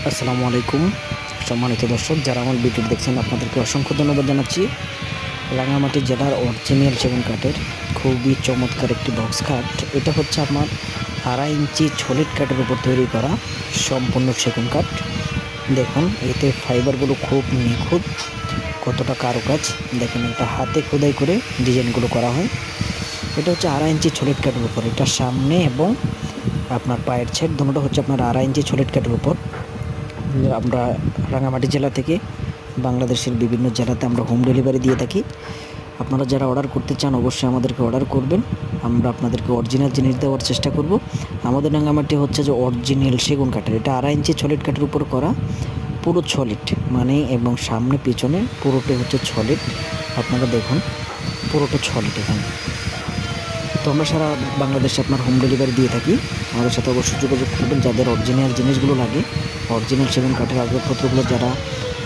আসসালামু আলাইকুম সম্মানিত দর্শক, যারা আমার ভিডিও দেখছেন আপনাদেরকে অসংখ্য ধন্যবাদ জানাচ্ছি। রাঙামাটি জেলার অরিজিনাল সেগুন কাঠের খুবই চমৎকার একটি বক্স কাঠ। এটা হচ্ছে আমার 2.5 ইঞ্চি সলিড কাঠের উপর তৈরি করা সম্পূর্ণ সেগুন কাঠ। দেখুন এতে ফাইবারগুলো খুব নিখুঁত, কতটা কারুকাজ দেখেন। এটা হাতে খোদাই করে ডিজাইনগুলো করা হয়। এটা হচ্ছে 2.5 ইঞ্চি সলিড কাঠের উপর, এটা সামনে এবং আপনার পায়ের ছেদ দুটোটা হচ্ছে আপনার 2.5 ইঞ্চি সলিড কাঠের উপর। আমরা রাঙামাটি জেলা থেকে বাংলাদেশের বিভিন্ন জেলাতে আমরা হোম ডেলিভারি দিয়ে থাকি। আপনারা যারা অর্ডার করতে চান অবশ্যই আমাদেরকে অর্ডার করবেন, আমরা আপনাদেরকে অরিজিনাল জিনিস দেওয়ার চেষ্টা করব। আমাদের রাঙামাটি হচ্ছে যে অরিজিনাল সেগুন কাঠের, এটা 2.5 ইঞ্চি সলিড কাঠের উপর করা, পুরো সলিড মানে, এবং সামনে পিছনে পুরোটাই হচ্ছে সলিড। আপনারা দেখুন পুরোটা সলিড এখানে। তো আমরা সারা বাংলাদেশে আপনার হোম ডেলিভারি দিয়ে থাকি। আমাদের সাথে অবশ্যই যোগাযোগ করবেন যাদের অরিজিনাল জিনিসগুলো লাগে, অরিজিনাল সেগুন কাঠের আসবাবপত্রগুলো যারা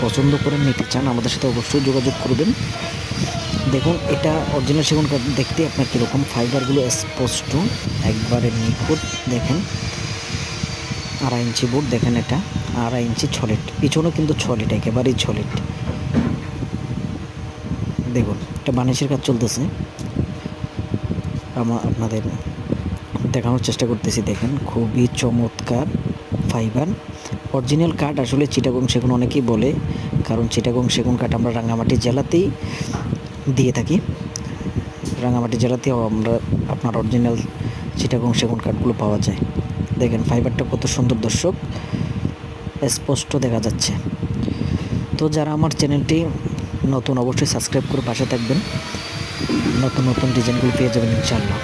পছন্দ করে নিতে চান আমাদের সাথে অবশ্যই যোগাযোগ করবেন। দেখুন এটা অরিজিনাল সেগুন কাঠ দেখতে আপনার কীরকম, ফাইবারগুলো স্পষ্ট একবারে নিখুঁত। দেখেন 2.5 ইঞ্চি বোর্ড, দেখেন এটা 2.5 ইঞ্চি সলিড, পিছনেও কিন্তু সলিড, একেবারেই সলিড। দেখুন এটা বানিশের কাজ চলতেছে, আপনাদের দেখানোর চেষ্টা করতেছি। দেখেন খুবই চমৎকার ফাইবার অরিজিনাল কাঠ। আসলে চিটাগং সেগুন অনেকেই বলে, কারণ চিটাগং সেগুন কাঠ আমরা রাঙামাটি জেলাতেই দিয়ে থাকি। রাঙামাটি জেলাতেও আমরা আপনার অরিজিনাল চিটাগং সেগুন কাঠগুলো পাওয়া যায়। দেখেন ফাইবারটা কত সুন্দর দর্শক, স্পষ্ট দেখা যাচ্ছে। তো যারা আমার চ্যানেলটি নতুন অবশ্যই সাবস্ক্রাইব করে পাশে থাকবেন, নতুন নতুন ডিজাইনগুলো পেয়ে যাবেন ইনশাআল্লাহ।